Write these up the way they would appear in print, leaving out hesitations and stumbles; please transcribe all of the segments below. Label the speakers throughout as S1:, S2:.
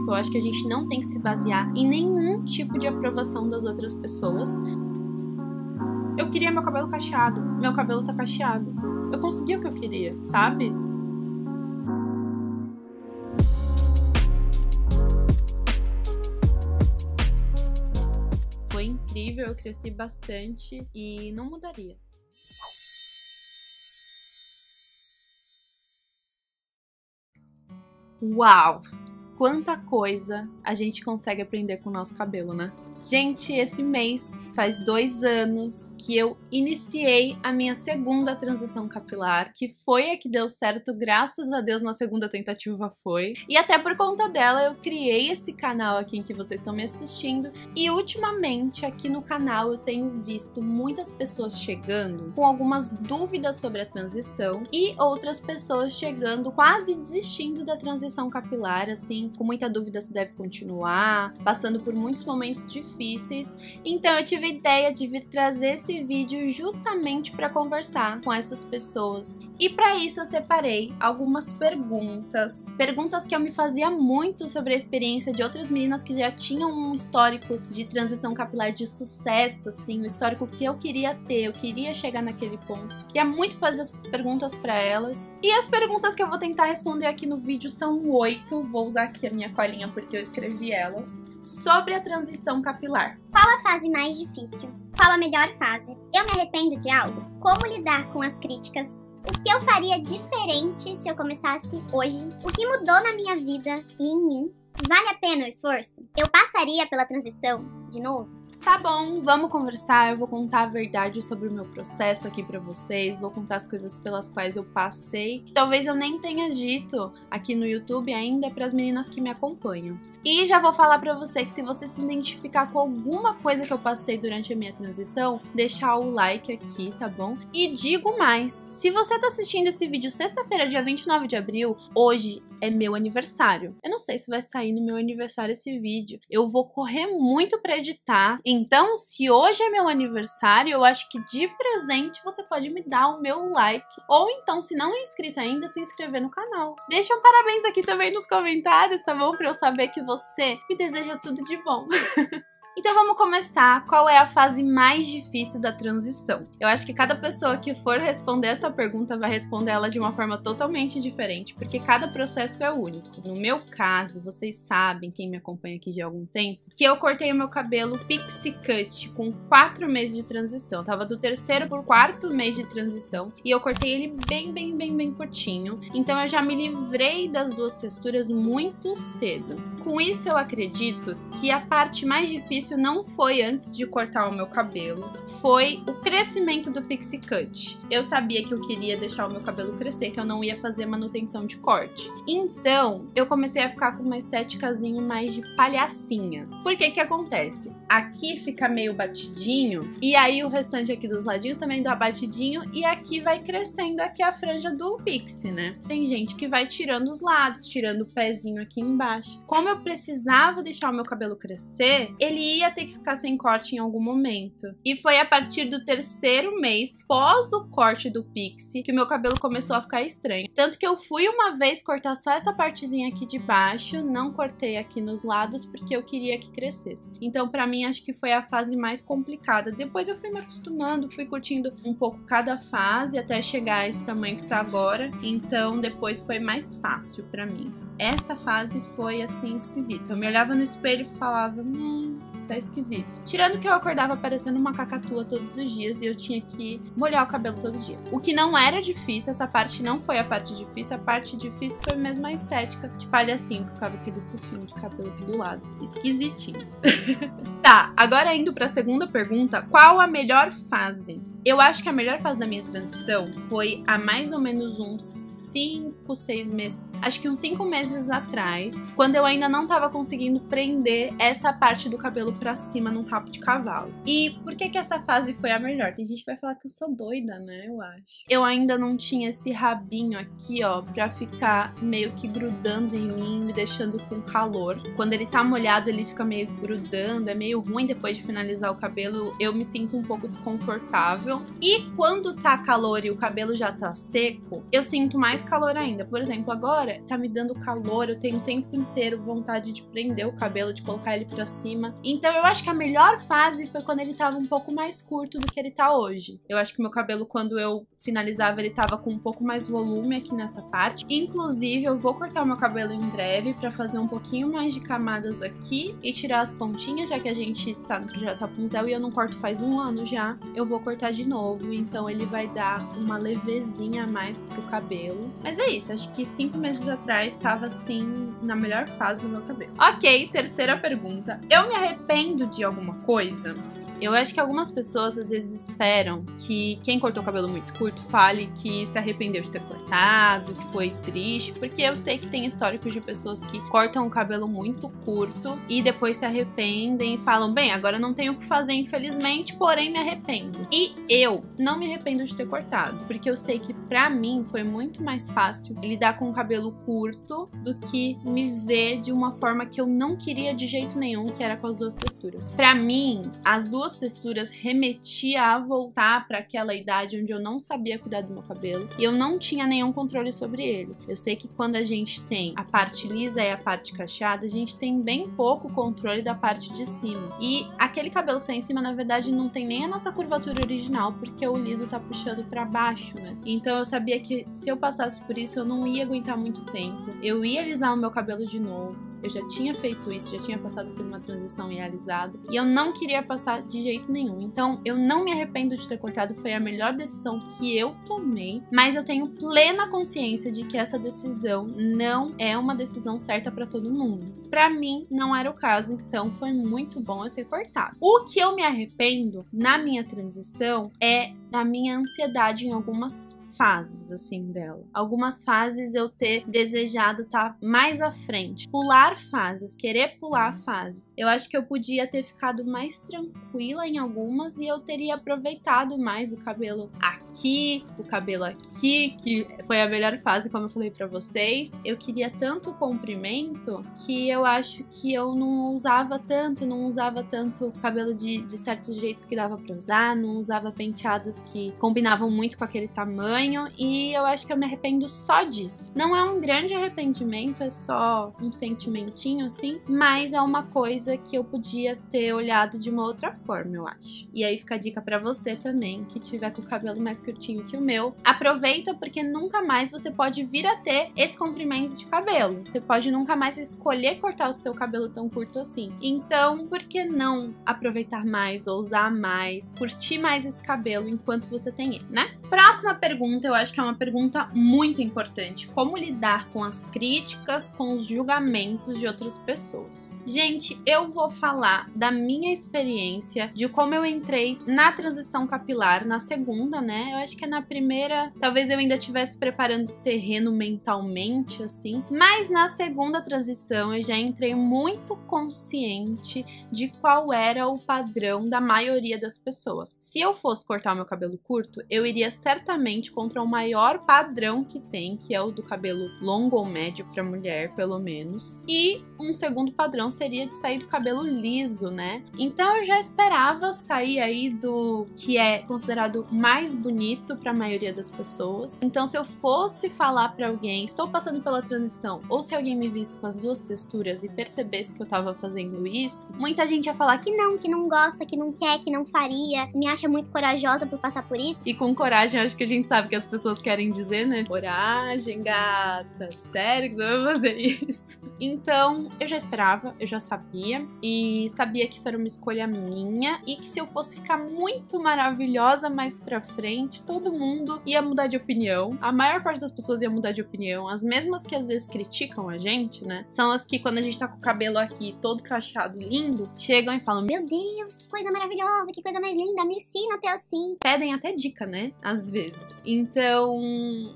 S1: Eu acho que a gente não tem que se basear em nenhum tipo de aprovação das outras pessoas. Eu queria meu cabelo cacheado, meu cabelo tá cacheado. Eu consegui o que eu queria, sabe? Foi incrível, eu cresci bastante e não mudaria. Uau! Quanta coisa a gente consegue aprender com o nosso cabelo, né? Gente, esse mês faz 2 anos que eu iniciei a minha segunda transição capilar, que foi a que deu certo, graças a Deus na segunda tentativa foi. E até por conta dela eu criei esse canal aqui em que vocês estão me assistindo. E ultimamente aqui no canal eu tenho visto muitas pessoas chegando com algumas dúvidas sobre a transição e outras pessoas chegando quase desistindo da transição capilar, assim, com muita dúvida se deve continuar, passando por muitos momentos difíceis. Então eu tive a ideia de vir trazer esse vídeo justamente para conversar com essas pessoas. E para isso eu separei algumas perguntas que eu me fazia muito sobre a experiência de outras meninas que já tinham um histórico de transição capilar de sucesso, assim, o histórico que eu queria ter, eu queria chegar naquele ponto. Queria muito fazer essas perguntas para elas. E as perguntas que eu vou tentar responder aqui no vídeo são 8, vou usar aqui a minha colinha porque eu escrevi elas. Sobre a transição capilar.
S2: Qual a fase mais difícil? Qual a melhor fase? Eu me arrependo de algo? Como lidar com as críticas? O que eu faria diferente se eu começasse hoje? O que mudou na minha vida e em mim? Vale a pena o esforço? Eu passaria pela transição de novo?
S1: Tá bom, vamos conversar, eu vou contar a verdade sobre o meu processo aqui pra vocês, vou contar as coisas pelas quais eu passei, que talvez eu nem tenha dito aqui no YouTube ainda pras meninas que me acompanham. E já vou falar pra você que se você se identificar com alguma coisa que eu passei durante a minha transição, deixar o like aqui, tá bom? E digo mais, se você tá assistindo esse vídeo sexta-feira, dia 29 de abril, hoje é meu aniversário. Eu não sei se vai sair no meu aniversário esse vídeo, eu vou correr muito pra editar. Então, se hoje é meu aniversário, eu acho que de presente você pode me dar o meu like. Ou então, se não é inscrito ainda, se inscrever no canal. Deixa um parabéns aqui também nos comentários, tá bom? Pra eu saber que você me deseja tudo de bom. Então vamos começar. Qual é a fase mais difícil da transição? Eu acho que cada pessoa que for responder essa pergunta vai responder ela de uma forma totalmente diferente, porque cada processo é único. No meu caso, vocês sabem, quem me acompanha aqui de algum tempo, que eu cortei o meu cabelo pixie cut com 4 meses de transição. Eu tava do 3º pro 4º mês de transição e eu cortei ele bem curtinho. Então eu já me livrei das duas texturas muito cedo. Com isso eu acredito que a parte mais difícil não foi antes de cortar o meu cabelo, foi o crescimento do pixie cut. Eu sabia que eu queria deixar o meu cabelo crescer, que eu não ia fazer manutenção de corte. Então, eu comecei a ficar com uma estéticazinho mais de palhacinha. Por que que acontece? Aqui fica meio batidinho, e aí o restante aqui dos ladinhos também dá batidinho, e aqui vai crescendo aqui a franja do pixie, né? Tem gente que vai tirando os lados, tirando o pezinho aqui embaixo. Como eu precisava deixar o meu cabelo crescer, ele ia ter que ficar sem corte em algum momento. E foi a partir do 3º mês, pós o corte do pixie, que o meu cabelo começou a ficar estranho. Tanto que eu fui uma vez cortar só essa partezinha aqui de baixo, não cortei aqui nos lados, porque eu queria que crescesse. Então, pra mim, acho que foi a fase mais complicada. Depois eu fui me acostumando, fui curtindo um pouco cada fase, até chegar a esse tamanho que tá agora. Então, depois foi mais fácil pra mim. Essa fase foi, assim, esquisita. Eu me olhava no espelho e falava, tá esquisito. Tirando que eu acordava parecendo uma cacatua todos os dias e eu tinha que molhar o cabelo todo dia. O que não era difícil, essa parte não foi a parte difícil, a parte difícil foi mesmo a estética de palhacinho, que ficava aquele tufinho de cabelo aqui do lado. Esquisitinho. Tá, agora indo pra segunda pergunta, qual a melhor fase? Eu acho que a melhor fase da minha transição foi há mais ou menos uns 5, 6 meses. Acho que uns 5 meses atrás, quando eu ainda não tava conseguindo prender essa parte do cabelo pra cima num rabo de cavalo. E por que que essa fase foi a melhor? Tem gente que vai falar que eu sou doida, né? Eu acho. Eu ainda não tinha esse rabinho aqui, ó, pra ficar meio que grudando em mim, me deixando com calor. Quando ele tá molhado, ele fica meio grudando, é meio ruim depois de finalizar o cabelo, eu me sinto um pouco desconfortável. E quando tá calor e o cabelo já tá seco, eu sinto mais calor ainda. Por exemplo, agora agora tá me dando calor, eu tenho o tempo inteiro vontade de prender o cabelo, de colocar ele pra cima. Então eu acho que a melhor fase foi quando ele tava um pouco mais curto do que ele tá hoje. Eu acho que meu cabelo, quando eu finalizava, ele tava com um pouco mais volume aqui nessa parte. Inclusive, eu vou cortar o meu cabelo em breve pra fazer um pouquinho mais de camadas aqui e tirar as pontinhas, já que a gente tá no projeto Rapunzel e eu não corto faz um ano já. Eu vou cortar de novo, então ele vai dar uma levezinha a mais pro cabelo. Mas é isso, acho que 5 meses atrás tava assim, na melhor fase do meu cabelo. Ok, terceira pergunta. Eu me arrependo de alguma coisa? Eu acho que algumas pessoas às vezes esperam que quem cortou o cabelo muito curto fale que se arrependeu de ter cortado, que foi triste, porque eu sei que tem históricos de pessoas que cortam o cabelo muito curto e depois se arrependem e falam, bem, agora não tenho o que fazer infelizmente, porém me arrependo. E eu não me arrependo de ter cortado, porque eu sei que pra mim foi muito mais fácil lidar com o cabelo curto do que me ver de uma forma que eu não queria de jeito nenhum, que era com as duas texturas. Pra mim, as duas texturas remetia a voltar para aquela idade onde eu não sabia cuidar do meu cabelo e eu não tinha nenhum controle sobre ele. Eu sei que quando a gente tem a parte lisa e a parte cacheada, a gente tem bem pouco controle da parte de cima. E aquele cabelo que tá em cima, na verdade, não tem nem a nossa curvatura original, porque o liso tá puxando para baixo, né? Então eu sabia que se eu passasse por isso, eu não ia aguentar muito tempo. Eu ia alisar o meu cabelo de novo. Eu já tinha feito isso, já tinha passado por uma transição e alisado. E eu não queria passar de jeito nenhum. Então, eu não me arrependo de ter cortado. Foi a melhor decisão que eu tomei. Mas eu tenho plena consciência de que essa decisão não é uma decisão certa pra todo mundo. Pra mim, não era o caso. Então, foi muito bom eu ter cortado. O que eu me arrependo na minha transição é da minha ansiedade em algumas fases, assim, dela. Algumas fases eu ter desejado estar mais à frente. Pular fases, querer pular fases. Eu acho que eu podia ter ficado mais tranquila em algumas e eu teria aproveitado mais o cabelo aqui, o cabelo aqui, que foi a melhor fase, como eu falei pra vocês. Eu queria tanto comprimento que eu acho que eu não usava tanto cabelo de certos jeitos que dava pra usar, não usava penteados que combinavam muito com aquele tamanho. E eu acho que eu me arrependo só disso. Não é um grande arrependimento, é só um sentimentinho assim, mas é uma coisa que eu podia ter olhado de uma outra forma, eu acho. E aí fica a dica pra você também, que tiver com o cabelo mais curtinho que o meu. Aproveita, porque nunca mais você pode vir a ter esse comprimento de cabelo. Você pode nunca mais escolher cortar o seu cabelo tão curto assim. Então, por que não aproveitar mais, ou usar mais, curtir mais esse cabelo enquanto você tem ele, né? Próxima pergunta, eu acho que é uma pergunta muito importante. Como lidar com as críticas, com os julgamentos de outras pessoas? Gente, eu vou falar da minha experiência, de como eu entrei na transição capilar, na segunda, né? Eu acho que na primeira, talvez eu ainda estivesse preparando o terreno mentalmente, assim. Mas na segunda transição, eu já entrei muito consciente de qual era o padrão da maioria das pessoas. Se eu fosse cortar o meu cabelo curto, eu iria certamente contra o maior padrão que tem, que é o do cabelo longo ou médio para mulher, pelo menos. E um segundo padrão seria de sair do cabelo liso, né? Então eu já esperava sair aí do que é considerado mais bonito para a maioria das pessoas. Então se eu fosse falar para alguém, estou passando pela transição, ou se alguém me visse com as duas texturas e percebesse que eu tava fazendo isso,
S2: muita gente ia falar que não gosta, que não quer, que não faria, me acha muito corajosa por passar por isso.
S1: E com coragem, acho que a gente sabe que as pessoas querem dizer, né? Coragem, gata, sério que você vai fazer isso? Então, eu já esperava, eu já sabia, e sabia que isso era uma escolha minha, e que se eu fosse ficar muito maravilhosa mais pra frente, todo mundo ia mudar de opinião. A maior parte das pessoas ia mudar de opinião, as mesmas que às vezes criticam a gente, né? São as que quando a gente tá com o cabelo aqui todo cacheado, lindo, chegam e falam,
S2: meu Deus, que coisa maravilhosa, que coisa mais linda, me ensina até assim.
S1: Pedem até dica, né? Às vezes. Então,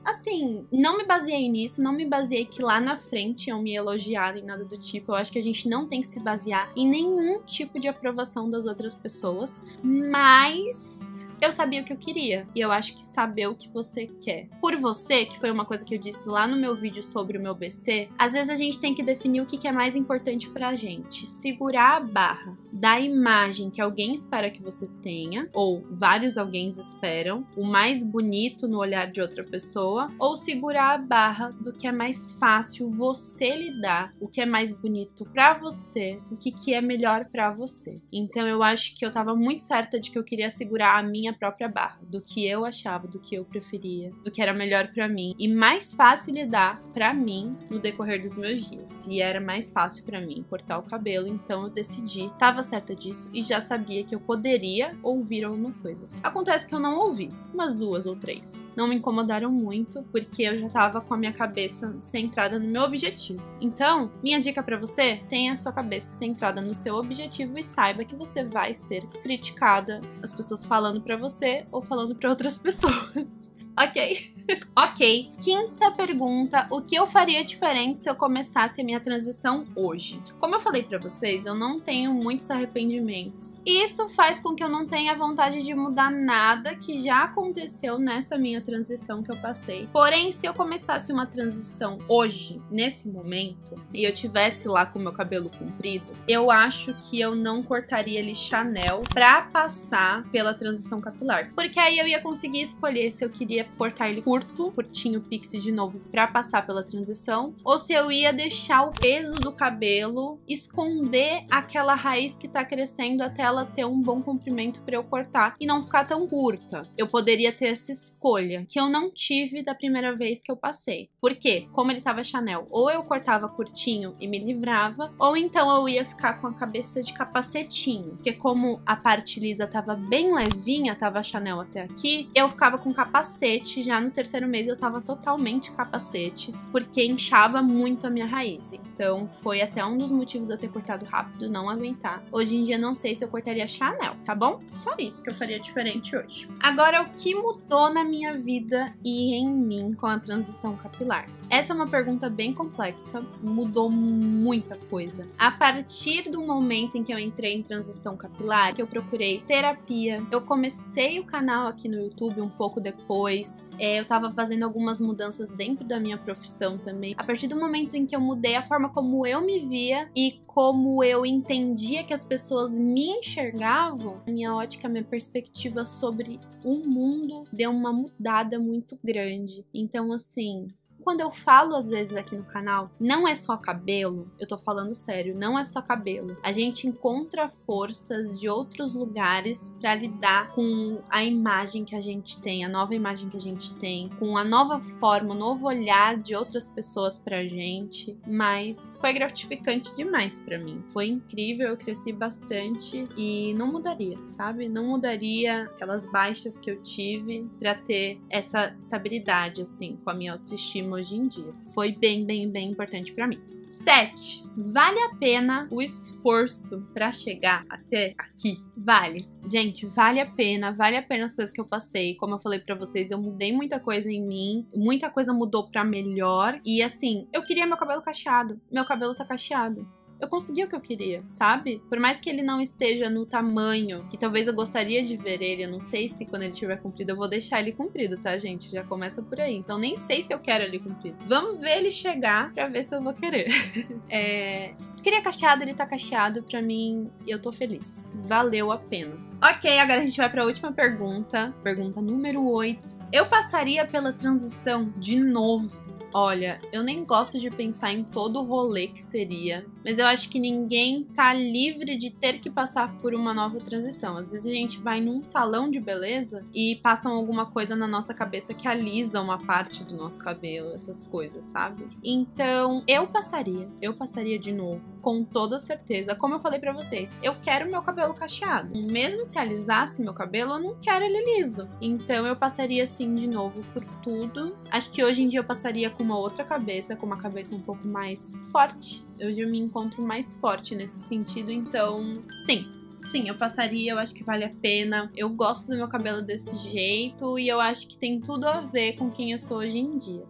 S1: assim, não me baseei nisso, não me baseei que lá na frente iam me elogiar nem nada do tipo. Eu acho que a gente não tem que se basear em nenhum tipo de aprovação das outras pessoas, mas eu sabia o que eu queria, e eu acho que saber o que você quer por você, que foi uma coisa que eu disse lá no meu vídeo sobre o meu BC, às vezes a gente tem que definir o que é mais importante pra gente, segurar a barra da imagem que alguém espera que você tenha, ou vários alguém esperam, o mais mais bonito no olhar de outra pessoa, ou segurar a barra do que é mais fácil você lidar, o que é mais bonito pra você, o que é melhor pra você. Então eu acho que eu tava muito certa de que eu queria segurar a minha própria barra, do que eu achava, do que eu preferia, do que era melhor pra mim e mais fácil lidar pra mim no decorrer dos meus dias. E era mais fácil pra mim cortar o cabelo, então eu decidi, tava certa disso e já sabia que eu poderia ouvir algumas coisas. Acontece que eu não ouvi, umas 2 ou 3. Não me incomodaram muito, porque eu já tava com a minha cabeça centrada no meu objetivo. Então, minha dica pra você, tenha a sua cabeça centrada no seu objetivo e saiba que você vai ser criticada, as pessoas falando pra você ou falando pra outras pessoas. Ok? Ok. Quinta pergunta. O que eu faria diferente se eu começasse a minha transição hoje? Como eu falei pra vocês, eu não tenho muitos arrependimentos. E isso faz com que eu não tenha vontade de mudar nada que já aconteceu nessa minha transição que eu passei. Porém, se eu começasse uma transição hoje, nesse momento, e eu tivesse lá com o meu cabelo comprido, eu acho que eu não cortaria ele Chanel pra passar pela transição capilar. Porque aí eu ia conseguir escolher se eu queria cortar ele curtinho pixie de novo pra passar pela transição, ou se eu ia deixar o peso do cabelo esconder aquela raiz que tá crescendo até ela ter um bom comprimento pra eu cortar e não ficar tão curta. Eu poderia ter essa escolha, que eu não tive da primeira vez que eu passei. Por quê? Como ele tava Chanel, ou eu cortava curtinho e me livrava, ou então eu ia ficar com a cabeça de capacetinho, porque como a parte lisa tava bem levinha, tava Chanel até aqui, eu ficava com capacete. Já no terceiro mês eu tava totalmente capacete, porque inchava muito a minha raiz. Então foi até um dos motivos de eu ter cortado rápido, não aguentar. Hoje em dia não sei se eu cortaria Chanel, tá bom? Só isso que eu faria diferente hoje. Agora, o que mudou na minha vida e em mim com a transição capilar? Essa é uma pergunta bem complexa, mudou muita coisa. A partir do momento em que eu entrei em transição capilar, que eu procurei terapia, eu comecei o canal aqui no YouTube um pouco depois, eu tava fazendo algumas mudanças dentro da minha profissão também. A partir do momento em que eu mudei a forma como eu me via e como eu entendia que as pessoas me enxergavam, minha ótica, minha perspectiva sobre o mundo deu uma mudada muito grande. Então, assim, quando eu falo às vezes aqui no canal, não é só cabelo, eu tô falando sério, não é só cabelo. A gente encontra forças de outros lugares pra lidar com a imagem que a gente tem, a nova imagem que a gente tem, com a nova forma, o novo olhar de outras pessoas pra gente. Mas foi gratificante demais pra mim. Foi incrível, eu cresci bastante e não mudaria, sabe? Não mudaria aquelas baixas que eu tive pra ter essa estabilidade, assim, com a minha autoestima hoje em dia. Foi bem importante pra mim. 7. Vale a pena o esforço pra chegar até aqui? Vale. Gente, vale a pena as coisas que eu passei. Como eu falei pra vocês, eu mudei muita coisa em mim, muita coisa mudou pra melhor. E assim, eu queria meu cabelo cacheado. Meu cabelo tá cacheado. Eu consegui o que eu queria, sabe? Por mais que ele não esteja no tamanho que talvez eu gostaria de ver ele, eu não sei se quando ele estiver comprido eu vou deixar ele comprido, tá, gente? Já começa por aí. Então nem sei se eu quero ele comprido. Vamos ver ele chegar pra ver se eu vou querer. Queria cacheado, ele tá cacheado. Pra mim, eu tô feliz. Valeu a pena. Ok, agora a gente vai pra última pergunta. Pergunta número 8. Eu passaria pela transição de novo? Olha, eu nem gosto de pensar em todo o rolê que seria, mas eu acho que ninguém tá livre de ter que passar por uma nova transição. Às vezes a gente vai num salão de beleza e passam alguma coisa na nossa cabeça que alisa uma parte do nosso cabelo, essas coisas, sabe? Então, eu passaria de novo, com toda certeza. Como eu falei pra vocês, eu quero meu cabelo cacheado. Mesmo se alisasse meu cabelo, eu não quero ele liso. Então, eu passaria sim de novo por tudo. Acho que hoje em dia eu passaria com uma outra cabeça, com uma cabeça um pouco mais forte. Hoje eu me encontro mais forte nesse sentido, então, sim, eu passaria, eu acho que vale a pena. Eu gosto do meu cabelo desse jeito e eu acho que tem tudo a ver com quem eu sou hoje em dia.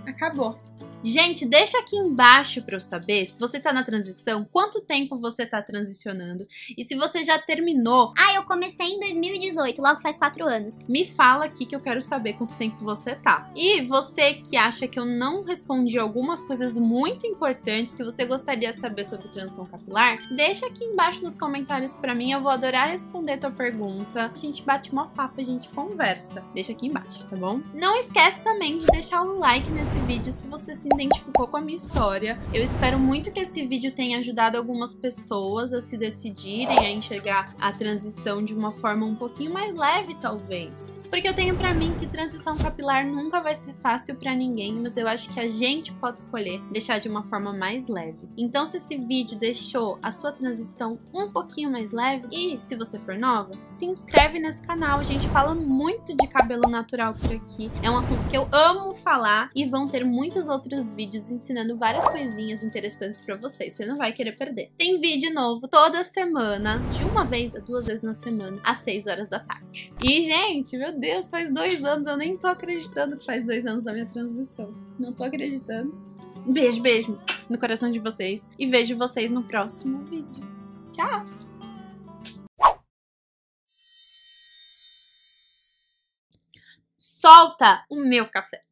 S1: Acabou. Gente, deixa aqui embaixo pra eu saber se você tá na transição, quanto tempo você tá transicionando e se você já terminou.
S2: Ah, eu comecei em 2018, logo faz 4 anos.
S1: Me fala aqui que eu quero saber quanto tempo você tá. E você que acha que eu não respondi algumas coisas muito importantes que você gostaria de saber sobre transição capilar, deixa aqui embaixo nos comentários pra mim, eu vou adorar responder tua pergunta. A gente bate uma papo, a gente conversa. Deixa aqui embaixo, tá bom? Não esquece também de deixar o like nesse vídeo se você se identificou com a minha história. Eu espero muito que esse vídeo tenha ajudado algumas pessoas a se decidirem a enxergar a transição de uma forma um pouquinho mais leve, talvez. Porque eu tenho pra mim que transição capilar nunca vai ser fácil pra ninguém, mas eu acho que a gente pode escolher deixar de uma forma mais leve. Então, se esse vídeo deixou a sua transição um pouquinho mais leve, e se você for nova, se inscreve nesse canal. A gente fala muito de cabelo natural por aqui. É um assunto que eu amo falar e vão ter muitos outros vídeos ensinando várias coisinhas interessantes pra vocês. Você não vai querer perder. Tem vídeo novo toda semana, de 1 vez a 2 vezes na semana, às 6 horas da tarde. E, gente, meu Deus, faz 2 anos. Eu nem tô acreditando que faz 2 anos da minha transição. Não tô acreditando. Beijo, beijo no coração de vocês. E vejo vocês no próximo vídeo. Tchau! Solta o meu café!